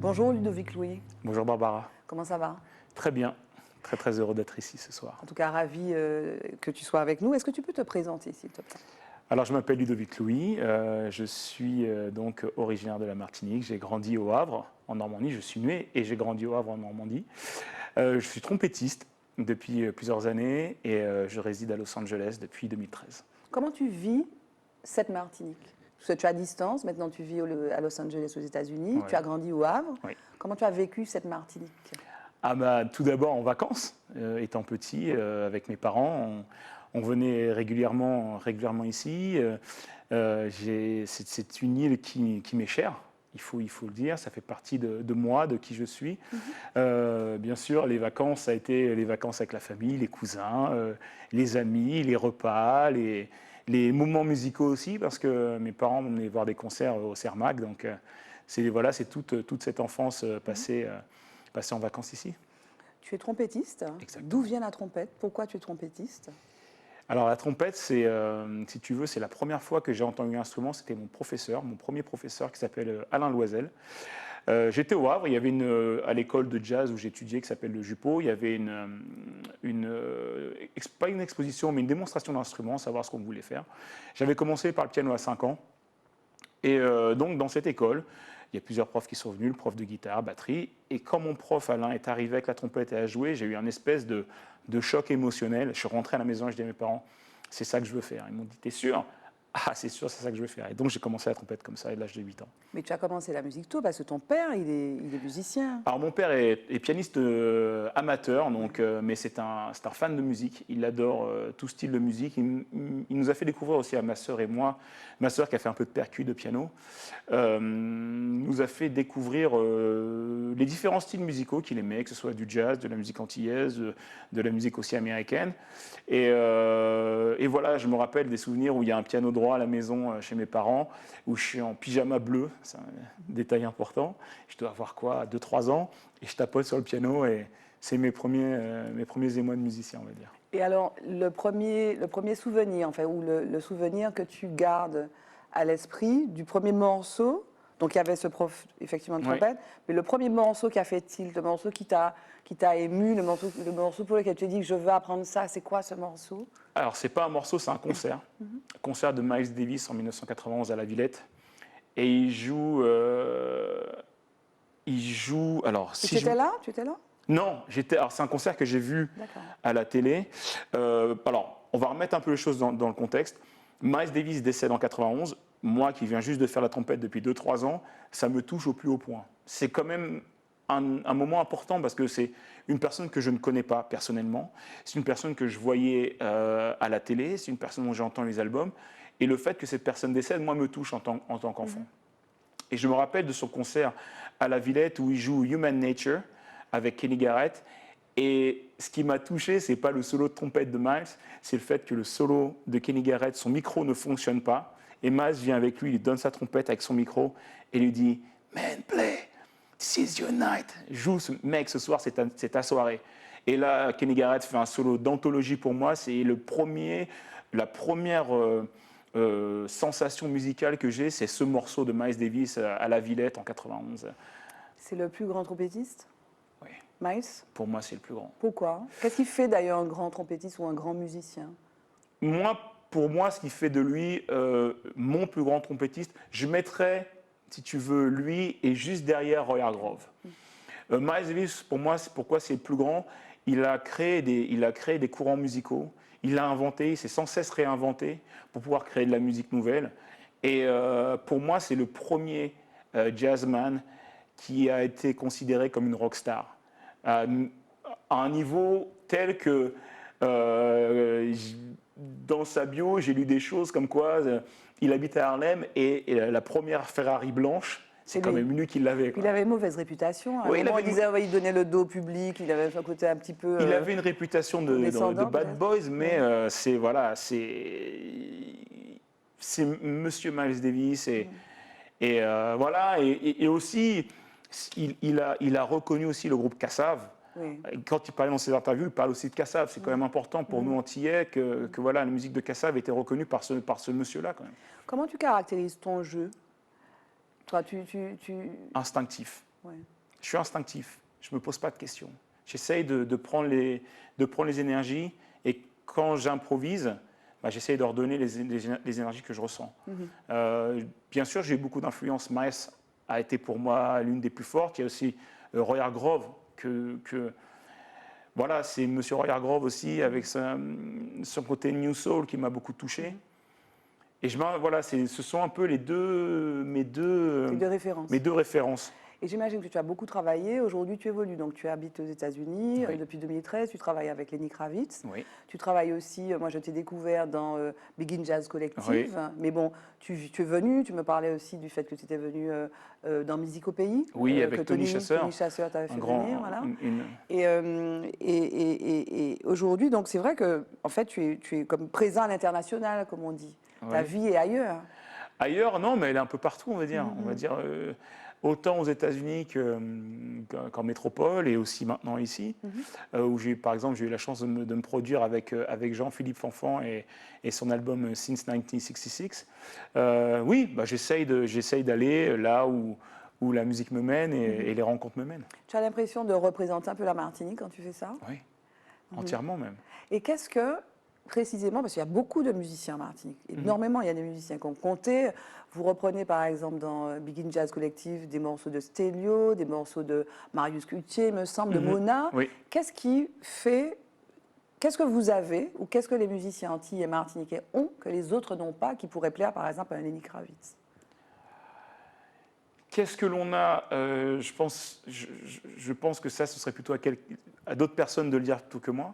Bonjour Ludovic Louis, Bonjour Barbara. comment ça va? Très bien, très très heureux d'être ici ce soir. En tout cas, ravi que tu sois avec nous. Est-ce que tu peux te présenter, s'il te plaît? Alors je m'appelle Ludovic Louis, je suis donc originaire de la Martinique, j'ai grandi au Havre en Normandie, je suis né et j'ai grandi au Havre en Normandie. Je suis trompettiste depuis plusieurs années et je réside à Los Angeles depuis 2013. Comment tu vis cette Martinique? Parce que tu es à distance, maintenant tu vis à Los Angeles aux États-Unis, Ouais. tu as grandi au Havre. Oui. Comment tu as vécu cette Martinique? Ah bah, tout d'abord en vacances, étant petit, avec mes parents, on venait régulièrement ici. C'est une île qui m'est chère, il faut le dire, ça fait partie de moi, de qui je suis. Bien sûr, les vacances, ça a été les vacances avec la famille, les cousins, les amis, les repas, les moments musicaux aussi, parce que mes parents m'emmenaient voir des concerts au Cermac, donc c'est toute cette enfance passée en vacances ici. Tu es trompettiste. Exactement. D'où vient la trompette? Pourquoi tu es trompettiste? Alors la trompette, si tu veux, c'est la première fois que j'ai entendu un instrument, c'était mon premier professeur qui s'appelle Alain Loisel. J'étais au Havre, il y avait à l'école de jazz où j'étudiais qui s'appelle le Jupeau, il y avait pas une exposition mais une démonstration d'instruments, savoir ce qu'on voulait faire. J'avais commencé par le piano à 5 ans et donc dans cette école, il y a plusieurs profs qui sont venus, le prof de guitare, batterie, et quand mon prof Alain est arrivé avec la trompette et a joué, j'ai eu un espèce de choc émotionnel. Je suis rentré à la maison et je dis à mes parents, c'est ça que je veux faire. Ils m'ont dit, t'es sûr? Ah, c'est sûr, c'est ça que je veux faire. Et donc j'ai commencé la trompette comme ça à l'âge de 8 ans. Mais tu as commencé la musique tôt parce que ton père, il est musicien. Alors mon père est pianiste amateur, donc, mais c'est un fan de musique. Il adore tout style de musique. Il nous a fait découvrir aussi à ma sœur et moi, ma sœur qui a fait un peu de percu, de piano, nous a fait découvrir les différents styles musicaux qu'il aimait, que ce soit du jazz, de la musique antillaise, de la musique aussi américaine. Et voilà, je me rappelle des souvenirs où il y a un piano droit à la maison chez mes parents, où je suis en pyjama bleu, c'est un détail important. Je dois avoir quoi, 2-3 ans, et je tapote sur le piano, et c'est mes premiers émois de musicien, on va dire. Et alors, le premier souvenir, enfin, ou le souvenir que tu gardes à l'esprit du premier morceau, donc il y avait ce prof effectivement de trompette, mais le premier morceau qui a fait tilt, le morceau qui t'a ému, le morceau pour lequel tu as dit que je veux apprendre ça, c'est quoi ce morceau? Alors, c'est pas un morceau, c'est un concert. Un concert de Miles Davis en 1991 à la Villette. Et il joue. Alors, Tu étais là? Non, alors c'est un concert que j'ai vu à la télé. Alors, on va remettre un peu les choses dans le contexte. Miles Davis décède en 91. Moi, qui viens juste de faire la trompette depuis 2-3 ans, ça me touche au plus haut point. C'est quand même un moment important parce que c'est une personne que je ne connais pas personnellement. C'est une personne que je voyais à la télé. C'est une personne dont j'entends les albums. Et le fait que cette personne décède, moi, me touche en tant qu'enfant. Et je me rappelle de son concert à la Villette où il joue Human Nature avec Kenny Garrett. Et ce qui m'a touché, c'est pas le solo de trompette de Miles, c'est le fait que le solo de Kenny Garrett, son micro ne fonctionne pas. Et Miles vient avec lui, il lui donne sa trompette avec son micro et lui dit « Man, play, this is your night ». Joue, mec, ce soir, c'est ta soirée. Et là, Kenny Garrett fait un solo d'anthologie pour moi. C'est la première sensation musicale que j'ai, c'est ce morceau de Miles Davis à la Villette en 91. C'est le plus grand trompettiste? Oui. Miles? Pour moi, c'est le plus grand. Pourquoi? Qu'est-ce qui fait d'ailleurs un grand trompettiste ou un grand musicien? Pour moi, ce qui fait de lui mon plus grand trompettiste, je mettrais, si tu veux, lui et juste derrière Roy Hargrove. Miles Davis, pour moi, pourquoi c'est le plus grand? Il a créé des courants musicaux. Il s'est sans cesse réinventé pour pouvoir créer de la musique nouvelle. Et pour moi, c'est le premier jazzman qui a été considéré comme une rockstar. À un niveau tel que dans sa bio, j'ai lu des choses comme quoi il habite à Harlem et la première Ferrari blanche, c'est quand même lui qui l'avait. Il avait une mauvaise réputation. Oui, il donnait le dos au public, il avait un côté un petit peu. Il avait une réputation de bad boys, mais c'est Monsieur Miles Davis et voilà et aussi il a reconnu aussi le groupe Kassav. Oui. Quand il parlait dans ses interviews, il parle aussi de Kassav. C'est quand même important pour nous Antillais que voilà, la musique de Kassav était reconnue par ce monsieur-là quand même. Comment tu caractérises ton jeu? Toi, Instinctif. Ouais. Je suis instinctif, je ne me pose pas de questions. J'essaye de prendre les énergies et quand j'improvise, bah, j'essaye de redonner les énergies que je ressens. Bien sûr, j'ai eu beaucoup d'influence. Miles a été pour moi l'une des plus fortes. Il y a aussi Roy Hargrove, voilà, c'est Monsieur Roy Hargrove aussi, avec son côté New Soul qui m'a beaucoup touché. Et voilà, ce sont un peu mes deux références. Et j'imagine que tu as beaucoup travaillé. Aujourd'hui, tu évolues. Donc, tu habites aux États-Unis Oui. depuis 2013. Tu travailles avec Lenny Kravitz. Oui. Tu travailles aussi, moi, je t'ai découvert dans Begin Jazz Collective. Oui. Mais bon, tu es venu. Tu me parlais aussi du fait que tu étais venu dans Musique au Pays. Oui, avec que Tony Chasseur. Tony Chasseur t'avait fait venir. Voilà. Une... Et aujourd'hui, donc, c'est vrai que, en fait, tu es comme présent à l'international, comme on dit. Oui. Ta vie est ailleurs. Ailleurs, non, mais elle est un peu partout, on va dire. On va dire autant aux États-Unis qu'en métropole et aussi maintenant ici, où par exemple, j'ai eu la chance de me produire avec Jean-Philippe Fanfan et son album Since 1966. Oui, bah, j'essaye d'aller là où la musique me mène et les rencontres me mènent. Tu as l'impression de représenter un peu la Martinique quand tu fais ça? Oui, entièrement même. Et qu'est-ce que, précisément, parce qu'il y a beaucoup de musiciens en Martinique, énormément, il y a des musiciens qui ont compté. Vous reprenez par exemple dans Begin Jazz Collective des morceaux de Stélio, des morceaux de Marius Cultier, me semble, de Mona. Oui. Qu'est-ce que vous avez, ou qu'est-ce que les musiciens antillais et martiniquais ont que les autres n'ont pas, qui pourrait plaire par exemple à un Lenny Kravitz? Qu'est-ce que l'on a je pense que ça, ce serait plutôt à d'autres personnes de le dire plutôt que moi.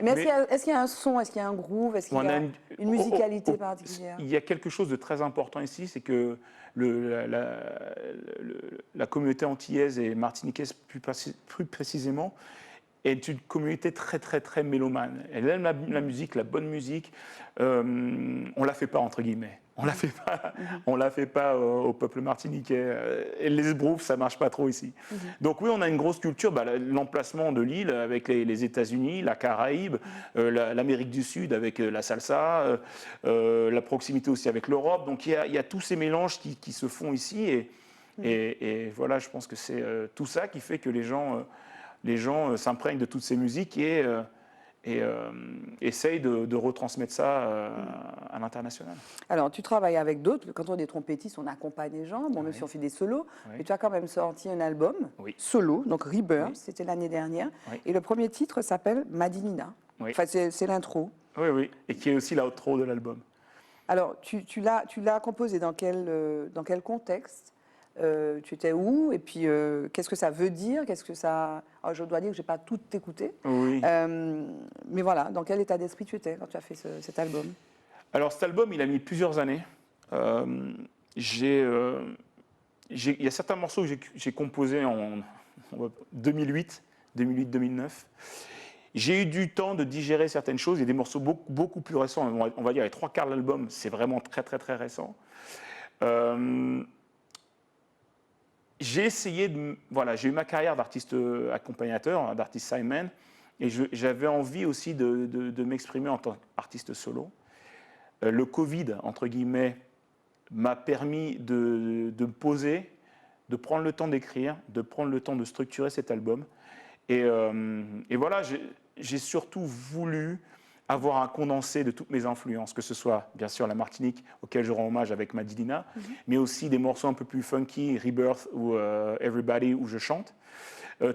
Mais est-ce qu'il y a un son, est-ce qu'il y a un groove, est-ce qu'il y a une musicalité particulière? Il y a quelque chose de très important ici, c'est que la communauté antillaise et martiniquaise plus précisément est une communauté très très très mélomane. Elle aime la musique, la bonne musique. On la fait pas entre guillemets. On la fait pas au peuple martiniquais. Et les esbroufs, ça marche pas trop ici. Donc oui, on a une grosse culture. Bah, l'emplacement de l'île avec les États-Unis, la Caraïbe, l'Amérique du Sud avec la salsa, la proximité aussi avec l'Europe. Donc il y a tous ces mélanges qui se font ici. Et voilà, je pense que c'est tout ça qui fait que les gens s'imprègnent de toutes ces musiques et essayent de retransmettre ça à l'international. Alors, tu travailles avec d'autres. Quand on est trompettistes, on accompagne les gens. Bon, même si on fait des solos. Mais tu as quand même sorti un album solo, donc Rebirth, c'était l'année dernière. Et le premier titre s'appelle Madinina. Enfin, c'est l'intro. Oui, et qui est aussi l'outro de l'album. Alors, tu l'as composé dans quel contexte? Tu étais où? Et puis, qu'est-ce que ça veut dire? Qu'est-ce que ça... Alors, je dois dire que je n'ai pas tout écouté. Oui. Mais voilà, dans quel état d'esprit tu étais quand tu as fait cet album? Alors, cet album, il a mis plusieurs années. Il y a certains morceaux que j'ai composés en 2008-2009. J'ai eu du temps de digérer certaines choses. Il y a des morceaux beaucoup plus récents. On va dire les 3/4 de l'album, c'est vraiment très, très, très récent. J'ai essayé j'ai eu ma carrière d'artiste accompagnateur, d'artiste sideman, et j'avais envie aussi de m'exprimer en tant qu'artiste solo. Le Covid, entre guillemets, m'a permis de me poser, de prendre le temps d'écrire, de prendre le temps de structurer cet album. Et voilà, j'ai surtout voulu avoir un condensé de toutes mes influences, que ce soit bien sûr la Martinique, auquel je rends hommage avec Madinina, mais aussi des morceaux un peu plus funky, Rebirth ou Everybody, où je chante.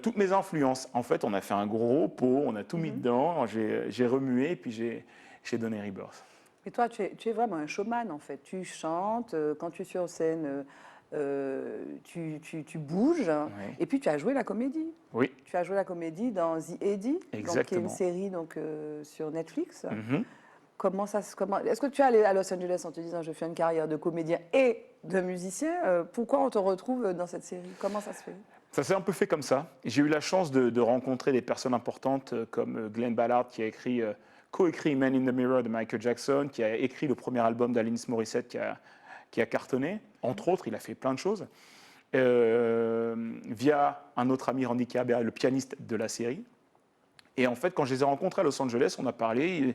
Toutes mes influences. En fait, on a fait un gros pot, on a tout mis dedans, j'ai remué, et puis j'ai donné Rebirth. Mais toi, tu es vraiment un showman, en fait. Tu chantes, quand tu es sur scène, tu bouges, et puis tu as joué la comédie. Oui. Tu as joué la comédie dans The Eddie, donc, qui est une série sur Netflix. Est-ce que tu es allé à Los Angeles en te disant je fais une carrière de comédien et de musicien? Pourquoi on te retrouve dans cette série? Comment ça se fait? Ça s'est un peu fait comme ça. J'ai eu la chance de rencontrer des personnes importantes comme Glenn Ballard qui a coécrit Man in the Mirror de Michael Jackson, qui a écrit le premier album d'Alanis Morissette qui a cartonné. Entre autres, il a fait plein de choses. Via un autre ami, Randy Cabert, le pianiste de la série. Et en fait, quand je les ai rencontrés à Los Angeles, on a parlé,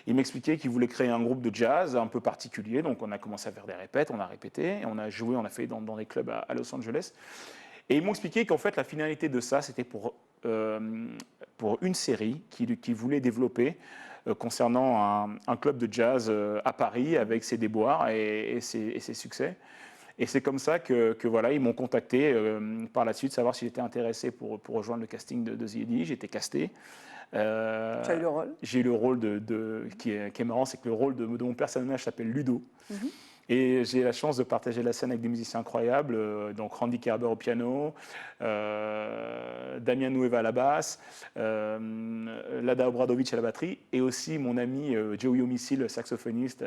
il m'expliquait qu'il voulait créer un groupe de jazz un peu particulier. Donc on a commencé à faire des répètes, on a répété, et on a joué, on a fait dans des clubs à Los Angeles. Et ils m'ont expliqué qu'en fait, la finalité de ça, c'était pour une série qu'ils voulaient développer concernant un club de jazz à Paris avec ses déboires et ses succès. Et c'est comme ça que voilà, ils m'ont contacté par la suite, savoir si j'étais intéressé pour rejoindre le casting de The Eddie. J'étais casté. Tu as eu le rôle? J'ai eu le rôle qui est marrant, c'est que le rôle de mon personnage s'appelle Ludo. Et j'ai la chance de partager la scène avec des musiciens incroyables, donc Randy Kerber au piano, Damien Nueva à la basse, Lada Obradovic à la batterie, et aussi mon ami Joey Homicile, le saxophoniste.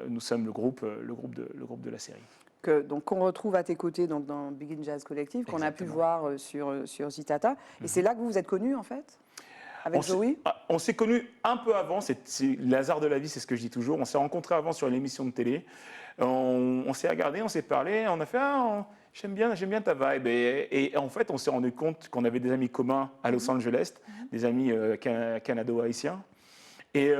Nous sommes le groupe de la série. Donc qu'on retrouve à tes côtés donc, dans Begin Jazz Collective, qu'on a pu voir sur Zitata. Et c'est là que vous vous êtes connus, en fait, avec Joey? On s'est connus un peu avant, c'est le hasard de la vie, c'est ce que je dis toujours. On s'est rencontrés avant sur une émission de télé. On s'est regardé, on s'est parlé, on a fait j'aime bien ta vibe. Et en fait, on s'est rendu compte qu'on avait des amis communs à Los Angeles, des amis canado-haïtiens. Et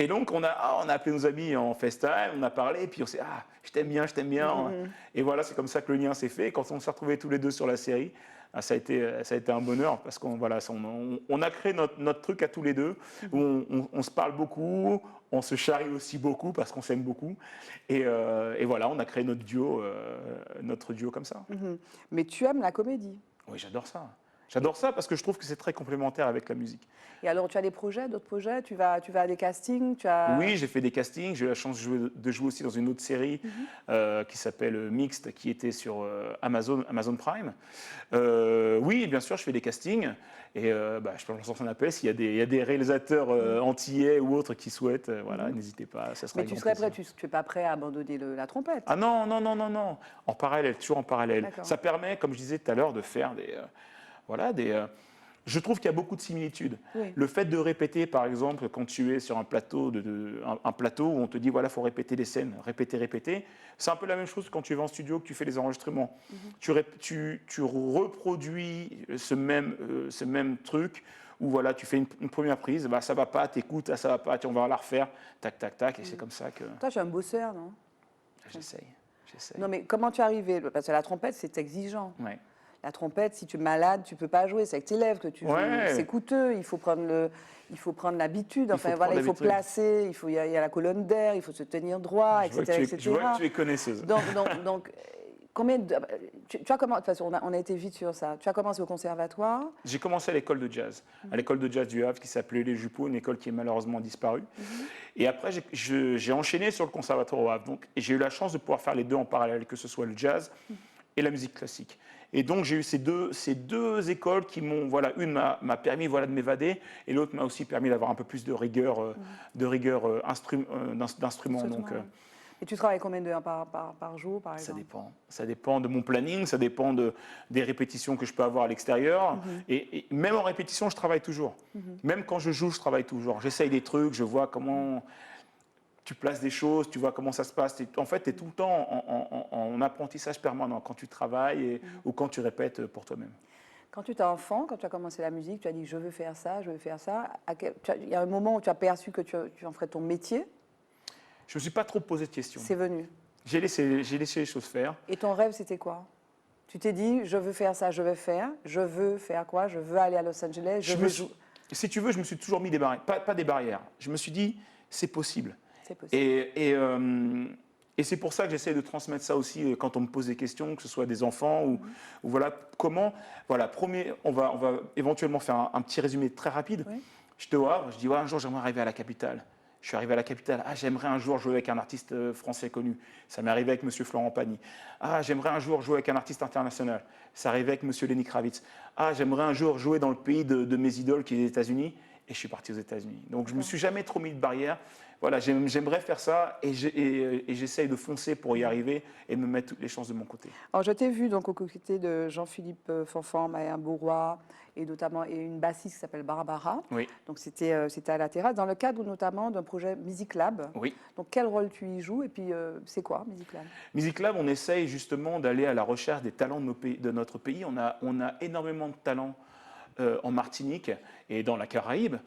donc, on a appelé nos amis en FaceTime, on a parlé, et puis on s'est dit, je t'aime bien. Et voilà, c'est comme ça que le lien s'est fait. Et quand on s'est retrouvés tous les deux sur la série, ça a été un bonheur, parce qu'on on a créé notre truc à tous les deux, où on se parle beaucoup, on se charrie aussi beaucoup, parce qu'on s'aime beaucoup. Et voilà, on a créé notre duo comme ça. Mais tu aimes la comédie? Oui, j'adore ça. J'adore ça parce que je trouve que c'est très complémentaire avec la musique. Et alors, tu as d'autres projets? Tu vas à des castings? Oui, j'ai fait des castings. J'ai eu la chance de jouer aussi dans une autre série qui s'appelle Mixed, qui était sur Amazon Prime. Oui, bien sûr, je fais des castings. Et je peux lancer un appel s'il y a des réalisateurs antillais ou autres qui souhaitent. Voilà, n'hésitez pas. Ça sera. Mais tu serais prêt? Tu n'es pas prêt à abandonner la trompette? Ah non. En parallèle, toujours en parallèle. Ça permet, comme je disais tout à l'heure, de faire je trouve qu'il y a beaucoup de similitudes. Oui. Le fait de répéter, par exemple, quand tu es sur un plateau, un plateau où on te dit, voilà, il faut répéter les scènes, répéter, c'est un peu la même chose que quand tu vas en studio, que tu fais les enregistrements. Tu reproduis ce même truc, où voilà, tu fais une première prise, ça va pas, t'écoutes, ça va pas, on va la refaire, tac, tac, tac, et c'est comme ça que... Toi, tu es un bosseur, non? J'essaye. Non, mais comment tu es arrivé? Parce que la trompette, c'est exigeant. Ouais. La trompette, si tu es malade, tu ne peux pas jouer. C'est avec tes lèvres que tu joues. C'est coûteux. Il faut prendre l'habitude. Enfin, il faut placer. Il y a la colonne d'air. Il faut se tenir droit, etc. Je vois que tu es connaisseuse. Donc combien tu as commencé, de toute façon, on a été vite sur ça. Tu as commencé au conservatoire? J'ai commencé à l'école de jazz. À l'école de jazz du Havre qui s'appelait Les Jupeaux, une école qui est malheureusement disparue. Et après, j'ai enchaîné sur le conservatoire au Havre. Et j'ai eu la chance de pouvoir faire les deux en parallèle, que ce soit le jazz et la musique classique. Et donc, j'ai eu ces deux écoles qui m'ont, une m'a permis de m'évader, et l'autre m'a aussi permis d'avoir un peu plus de rigueur d'instruments. Donc, et tu travailles combien d'heures par jour, par exemple? Ça dépend de mon planning, ça dépend des répétitions que je peux avoir à l'extérieur. Et même en répétition, je travaille toujours. Même quand je joue, je travaille toujours. J'essaye des trucs, je vois comment... Tu places des choses, tu vois comment ça se passe. En fait, tu es tout le temps en apprentissage permanent quand tu travailles ou quand tu répètes pour toi-même. Quand tu étais enfant, quand tu as commencé la musique, tu as dit « je veux faire ça, je veux faire ça ». Il y a un moment où tu as perçu que tu en ferais ton métier? Je ne me suis pas trop posé de questions. C'est venu? J'ai laissé les choses faire. Et ton rêve, c'était quoi? Tu t'es dit « je veux faire ça, je veux faire quoi? Je veux aller à Los Angeles, Si tu veux, je me suis toujours mis des barrières. Pas des barrières. Je me suis dit « c'est possible ». C'est possible. Et c'est pour ça que j'essaie de transmettre ça aussi quand on me pose des questions, que ce soit des enfants ou voilà comment. Voilà, on va éventuellement faire un petit résumé très rapide. Oui. J'étais au Havre, je dis un jour j'aimerais arriver à la capitale. Je suis arrivé à la capitale. J'aimerais un jour jouer avec un artiste français connu. Ça m'est arrivé avec M. Florent Pagny. J'aimerais un jour jouer avec un artiste international. Ça arrivait avec M. Lenny Kravitz. J'aimerais un jour jouer dans le pays de mes idoles qui est les États-Unis. Et je suis parti aux États-Unis. Donc je ne me suis jamais trop mis de barrière. Voilà, j'aimerais faire ça et j'essaye de foncer pour y arriver et me mettre toutes les chances de mon côté. Alors je t'ai vu donc aux côtés de Jean-Philippe Fanfan, Maya Bourrois et notamment une bassiste qui s'appelle Barbara. Oui. Donc c'était à la terrasse dans le cadre notamment d'un projet Music Lab. Oui. Donc quel rôle tu y joues et puis c'est quoi Music Lab? Music Lab, on essaye justement d'aller à la recherche des talents de notre pays. On a énormément de talents en Martinique et dans la Caraïbe.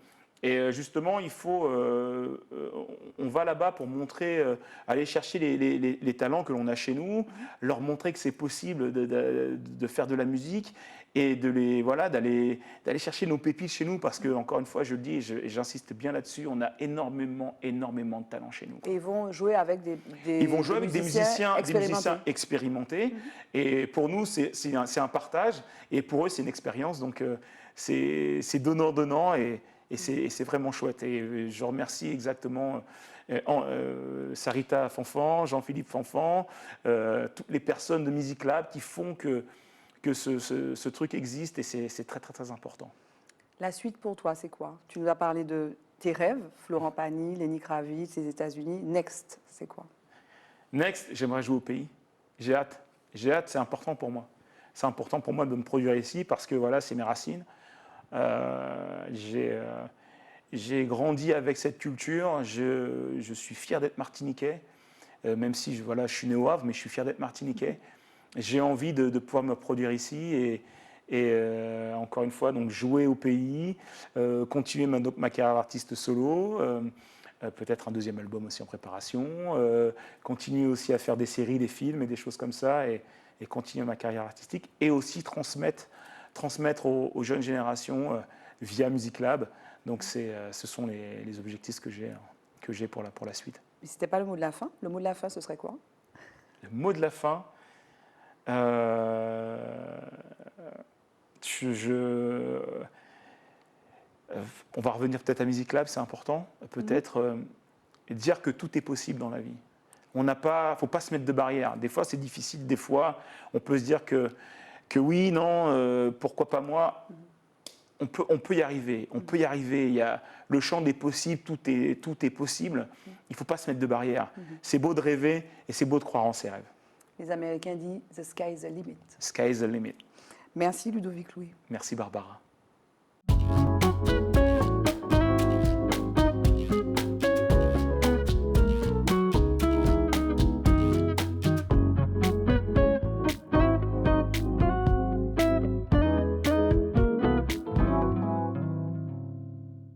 Et justement, on va là-bas pour montrer, aller chercher les talents que l'on a chez nous, leur montrer que c'est possible de faire de la musique et d'aller chercher nos pépites chez nous, parce que, encore une fois, je le dis et j'insiste bien là-dessus, on a énormément de talent chez nous. Et ils vont jouer avec Ils vont jouer avec des musiciens expérimentés. Et pour nous, c'est un partage, et pour eux, c'est une expérience. Donc, c'est donnant-donnant, et c'est vraiment chouette. Et je remercie exactement Sarita Fanfan, Jean-Philippe Fanfan, toutes les personnes de Music Lab qui font que ce truc existe, et c'est très, très, très important. La suite pour toi, c'est quoi? Tu nous as parlé de tes rêves, Florent Pagny, Lenny Kravitz, les États-Unis. Next, c'est quoi? Next, j'aimerais jouer au pays. J'ai hâte, c'est important pour moi. C'est important pour moi de me produire ici, parce que voilà, c'est mes racines. J'ai grandi avec cette culture. Je suis fier d'être martiniquais, même si je suis né au Havre, mais je suis fier d'être martiniquais. J'ai envie de pouvoir me produire ici, et encore une fois, donc jouer au pays, continuer ma carrière d'artiste solo, peut-être un deuxième album aussi en préparation, continuer aussi à faire des séries, des films et des choses comme ça, et continuer ma carrière artistique, et aussi transmettre aux jeunes générations via Music Lab. Donc ce sont les objectifs que j'ai pour la suite. Mais ce n'était pas le mot de la fin. Le mot de la fin, ce serait quoi? Le mot de la fin, on va revenir peut-être à Music Lab, c'est important. Peut-être dire que tout est possible dans la vie. Il ne faut pas se mettre de barrières. Des fois, c'est difficile. Des fois, on peut se dire que oui, non, pourquoi pas moi? On peut y arriver. On peut y arriver. Il y a le champ des possibles, tout est possible. Il ne faut pas se mettre de barrières. C'est beau de rêver, et c'est beau de croire en ses rêves. Les Américains disent « the sky is the limit ». Sky is the limit. Merci Ludovic Louis. Merci Barbara.